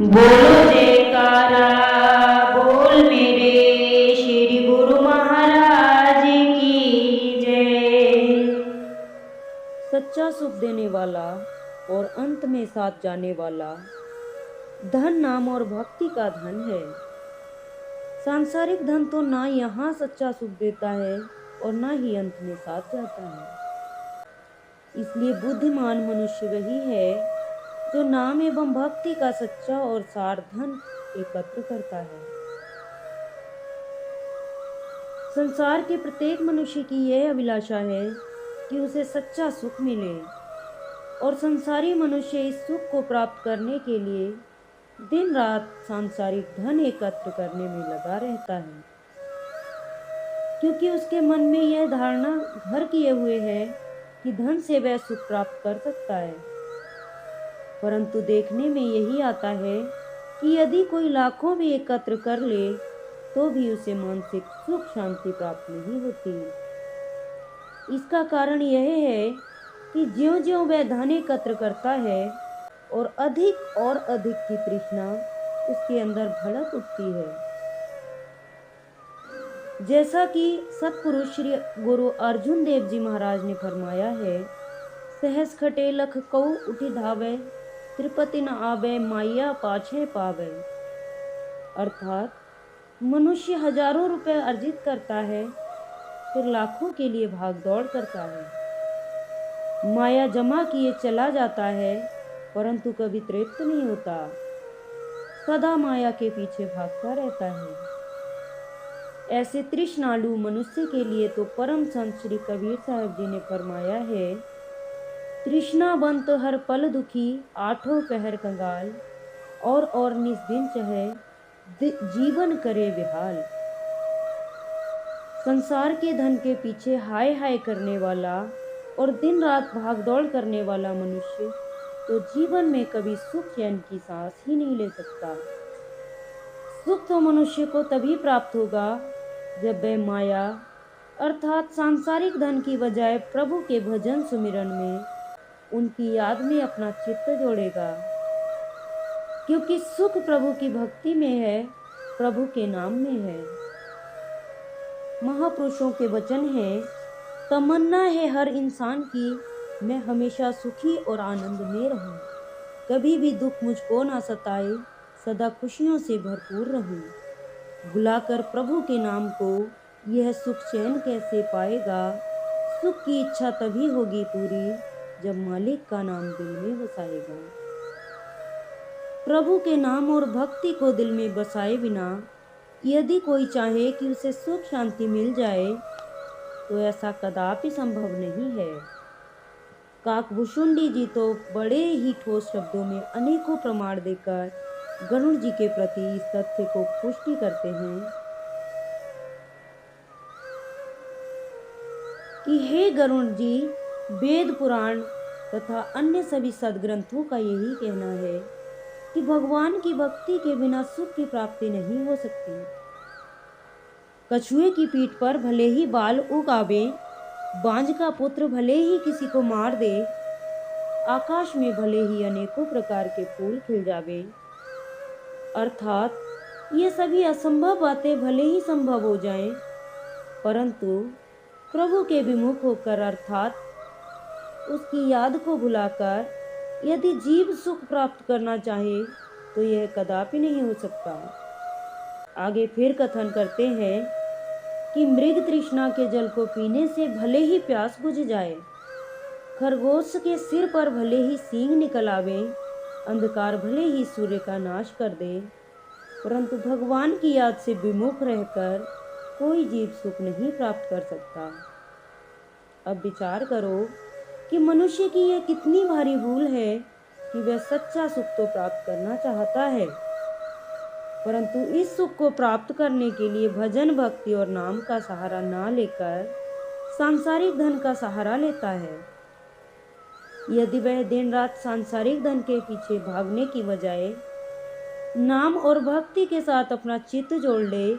बोलो जयकारा बोल मेरे श्री गुरु महाराज की जय। सच्चा सुख देने वाला और अंत में साथ जाने वाला धन नाम और भक्ति का धन है। सांसारिक धन तो ना यहाँ सच्चा सुख देता है और ना ही अंत में साथ जाता है। इसलिए बुद्धिमान मनुष्य वही है जो नाम एवं भक्ति का सच्चा और सार धन एकत्र करता है। संसार के प्रत्येक मनुष्य की यह अभिलाषा है कि उसे सच्चा सुख मिले और संसारी मनुष्य इस सुख को प्राप्त करने के लिए दिन रात सांसारिक धन एकत्र करने में लगा रहता है, क्योंकि उसके मन में यह धारणा घर किए हुए है कि धन से वह सुख प्राप्त कर सकता है। परंतु देखने में यही आता है कि यदि कोई लाखों भी एकत्र कर ले तो भी उसे मानसिक सुख शांति प्राप्त नहीं होती। इसका कारण यह है कि ज्यों-ज्यों वह धन एकत्र करता है और अधिक की तृष्णा उसके अंदर भड़क उठती है। जैसा कि सतपुरुष श्री गुरु अर्जुन देव जी महाराज ने फरमाया है, सहस खटे लख कऊ उठी धावे, त्रिपति न आवे माया पाछे पावे। अर्थात मनुष्य हजारों रुपए अर्जित करता है, फिर लाखों के लिए भाग दौड़ करता है। माया जमा किए चला जाता है, परंतु कभी तृप्त नहीं होता, सदा माया के पीछे भागता रहता है। ऐसे तृष्णालु मनुष्य के लिए तो परम संत श्री कबीर साहब जी ने फरमाया है, तृष्णा बंत हर पल दुखी, आठों पहर कंगाल, और निस दिन चहे जीवन करे विहाल। संसार के धन के पीछे हाय हाय करने वाला और दिन रात भागदौड़ करने वाला मनुष्य तो जीवन में कभी सुख चैन की सांस ही नहीं ले सकता। सुख तो मनुष्य को तभी प्राप्त होगा जब वह माया अर्थात सांसारिक धन की बजाय प्रभु के भजन सुमिरन में उनकी याद में अपना चित्त जोड़ेगा, क्योंकि सुख प्रभु की भक्ति में है, प्रभु के नाम में है। महापुरुषों के वचन है, तमन्ना है हर इंसान की मैं हमेशा सुखी और आनंद में रहूं, कभी भी दुख मुझको ना सताए, सदा खुशियों से भरपूर रहूं। बुलाकर प्रभु के नाम को यह सुख चैन कैसे पाएगा? सुख की इच्छा तभी होगी पूरी जब मालिक का नाम दिल में बसाएगा। प्रभु के नाम और भक्ति को दिल में बसाए बिना यदि कोई चाहे कि उसे सुख शांति मिल जाए तो ऐसा कदापि संभव नहीं है। काकभूषुंडी जी तो बड़े ही ठोस शब्दों में अनेकों प्रमाण देकर गरुड़ जी के प्रति इस तथ्य को पुष्टि करते हैं कि हे गरुड़ जी, वेद पुराण तथा अन्य सभी सदग्रंथों का यही कहना है कि भगवान की भक्ति के बिना सुख की प्राप्ति नहीं हो सकती। कछुए की पीठ पर भले ही बाल उग आवे, बांझ का पुत्र भले ही किसी को मार दे, आकाश में भले ही अनेकों प्रकार के फूल खिल जावे, अर्थात ये सभी असंभव बातें भले ही संभव हो जाएं, परंतु प्रभु के विमुख होकर अर्थात उसकी याद को भुलाकर यदि जीव सुख प्राप्त करना चाहे तो यह कदापि नहीं हो सकता। आगे फिर कथन करते हैं कि मृग तृष्णा के जल को पीने से भले ही प्यास बुझ जाए, खरगोश के सिर पर भले ही सींग निकल आवे, अंधकार भले ही सूर्य का नाश कर दे, परंतु भगवान की याद से विमुख रहकर कोई जीव सुख नहीं प्राप्त कर सकता। अब विचार करो कि मनुष्य की यह कितनी भारी भूल है कि वह सच्चा सुख तो प्राप्त करना चाहता है, परंतु इस सुख को प्राप्त करने के लिए भजन भक्ति और नाम का सहारा ना लेकर सांसारिक धन का सहारा लेता है। यदि वह दिन रात सांसारिक धन के पीछे भागने की बजाय नाम और भक्ति के साथ अपना चित्त जोड़ ले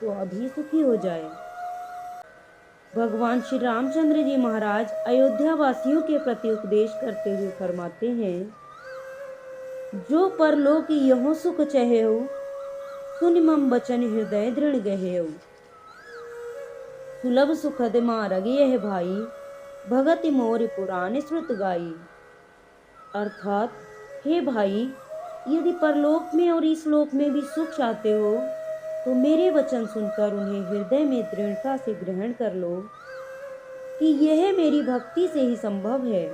तो अभी सुखी हो जाए। भगवान श्री रामचंद्र जी महाराज अयोध्या वासियों के प्रति उपदेश करते हुए फरमाते हैं, जो परलोक यहो सुख चहेऊ, सुनि मम बचन हृदय दृढ़ गहेऊ। सुलभ सुखद मार्ग यह भाई, भगति मोर पुराण श्रुत गाई। अर्थात हे भाई, यदि परलोक में और इस लोक में भी सुख चाहते हो तो मेरे वचन सुनकर उन्हें हृदय में दृढ़ता से ग्रहण कर लो कि यह मेरी भक्ति से ही संभव है।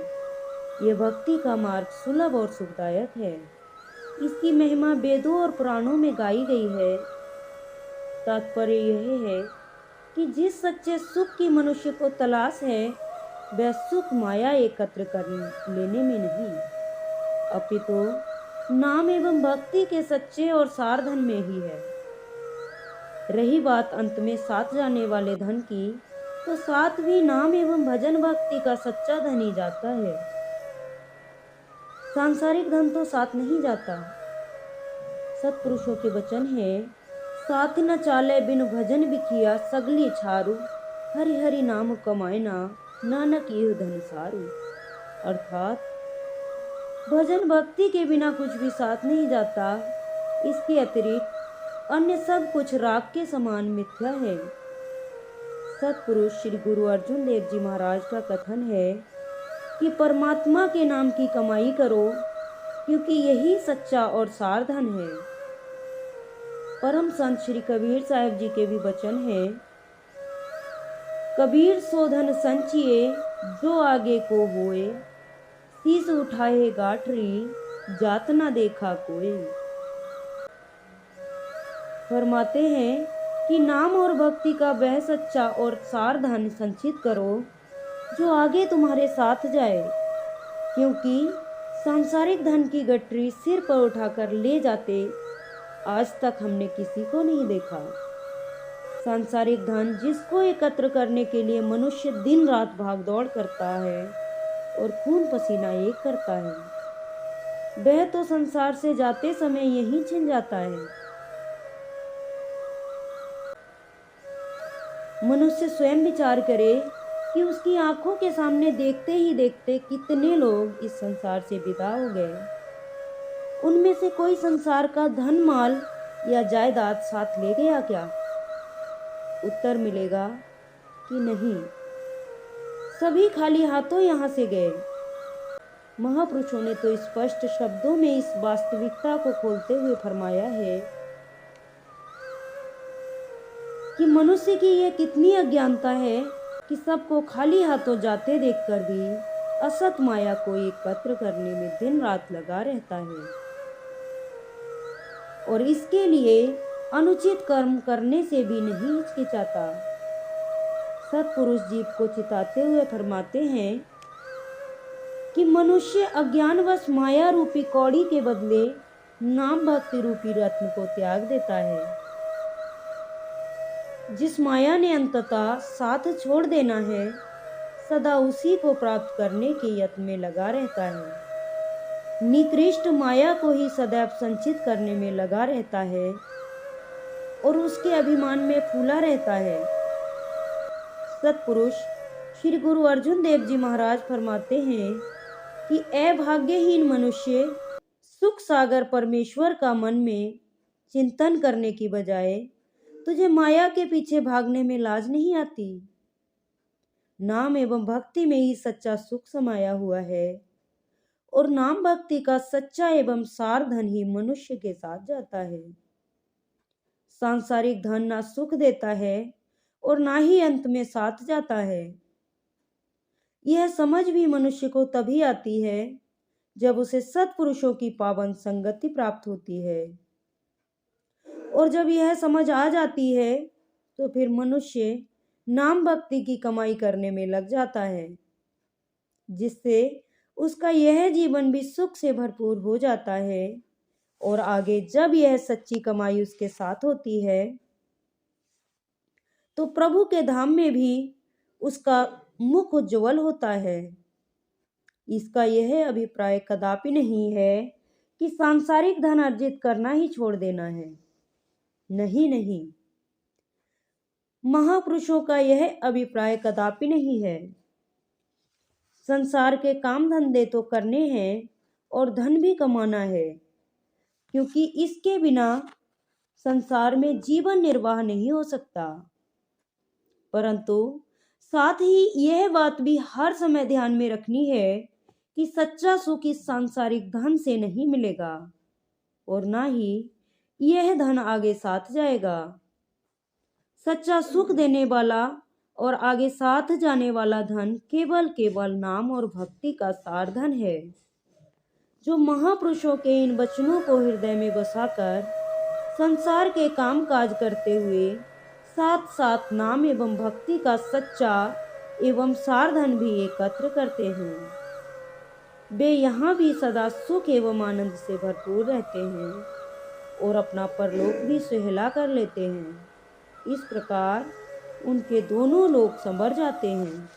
यह भक्ति का मार्ग सुलभ और सुखदायक है। इसकी महिमा वेदों और पुराणों में गाई गई है। तात्पर्य यह है कि जिस सच्चे सुख की मनुष्य को तलाश है वह सुख माया एकत्र कर लेने में नहीं, अपितु नाम एवं भक्ति के सच्चे और सार धन में ही है। रही बात अंत में साथ जाने वाले धन की, तो साथ भी नाम एवं भजन भक्ति का सच्चा धन ही जाता है। सांसारिक धन तो साथ नहीं जाता। सत्पुरुषों के वचन है, साथ न चाले बिनु भजन बिखिया, सगली छारू हरि हरि नाम कमायना, नानक ये धन सारू। अर्थात भजन भक्ति के बिना कुछ भी साथ नहीं जाता। इसके अतिरिक्त अन्य सब कुछ राग के समान मिथ्या है। सत्पुरुष श्री गुरु अर्जुन देव जी महाराज का कथन है कि परमात्मा के नाम की कमाई करो, क्योंकि यही सच्चा और सार धन है। परम संत श्री कबीर साहब जी के भी वचन है, कबीर सो धन संचिए, जो आगे को होए, शीस उठाए गाठरी, जात ना देखा कोई। फरमाते हैं कि नाम और भक्ति का वह सच्चा और सार धन संचित करो जो आगे तुम्हारे साथ जाए, क्योंकि सांसारिक धन की गठरी सिर पर उठाकर ले जाते आज तक हमने किसी को नहीं देखा। सांसारिक धन जिसको एकत्र करने के लिए मनुष्य दिन रात भाग दौड़ करता है और खून पसीना एक करता है, वह तो संसार से जाते समय यहीं छिन जाता है। मनुष्य स्वयं विचार करे कि उसकी आंखों के सामने देखते ही देखते कितने लोग इस संसार से विदा हो गए। उनमें से कोई संसार का धन माल या जायदाद साथ ले गया क्या? उत्तर मिलेगा कि नहीं, सभी खाली हाथों यहाँ से गए। महापुरुषों ने तो स्पष्ट शब्दों में इस वास्तविकता को खोलते हुए फरमाया है कि मनुष्य की यह कितनी अज्ञानता है कि सबको खाली हाथों जाते देखकर भी असत माया को एकत्र करने में दिन रात लगा रहता है और इसके लिए अनुचित कर्म करने से भी नहीं हिचकिचाता। सत्पुरुष जीव को चिताते हुए फरमाते हैं कि मनुष्य अज्ञानवश माया रूपी कौड़ी के बदले नाम भक्ति रूपी रत्न को त्याग देता है। जिस माया ने अंततः साथ छोड़ देना है, सदा उसी को प्राप्त करने के यत्न में लगा रहता है। निकृष्ट माया को ही सदैव संचित करने में लगा रहता है और उसके अभिमान में फूला रहता है। सत्पुरुष श्री गुरु अर्जुन देव जी महाराज फरमाते हैं कि अभाग्यहीन मनुष्य, सुख सागर परमेश्वर का मन में चिंतन करने की बजाय तुझे माया के पीछे भागने में लाज नहीं आती। नाम एवं भक्ति में ही सच्चा सुख समाया हुआ है और नाम भक्ति का सच्चा एवं सार धन ही मनुष्य के साथ जाता है। सांसारिक धन ना सुख देता है और ना ही अंत में साथ जाता है। यह समझ भी मनुष्य को तभी आती है जब उसे सत्पुरुषों की पावन संगति प्राप्त होती है, और जब यह समझ आ जाती है तो फिर मनुष्य नाम भक्ति की कमाई करने में लग जाता है, जिससे उसका यह जीवन भी सुख से भरपूर हो जाता है। और आगे जब यह सच्ची कमाई उसके साथ होती है तो प्रभु के धाम में भी उसका मुख उज्ज्वल होता है। इसका यह अभिप्राय कदापि नहीं है कि सांसारिक धन अर्जित करना ही छोड़ देना है। नहीं नहीं, महापुरुषों का यह अभिप्राय कदापि नहीं है। संसार के काम धंधे तो करने हैं और धन भी कमाना है, क्योंकि इसके बिना संसार में जीवन निर्वाह नहीं हो सकता। परंतु साथ ही यह बात भी हर समय ध्यान में रखनी है कि सच्चा सुख इस सांसारिक धन से नहीं मिलेगा और ना ही यह धन आगे साथ जाएगा। सच्चा सुख देने वाला और आगे साथ जाने वाला धन केवल नाम और भक्ति का सार धन है। जो महापुरुषों के इन वचनों को हृदय में बसाकर संसार के काम काज करते हुए साथ साथ नाम एवं भक्ति का सच्चा एवं सार धन भी एकत्र करते हैं, वे यहाँ भी सदा सुख एवं आनंद से भरपूर रहते हैं और अपना परलोक भी सुहेला कर लेते हैं। इस प्रकार उनके दोनों लोक संवर जाते हैं।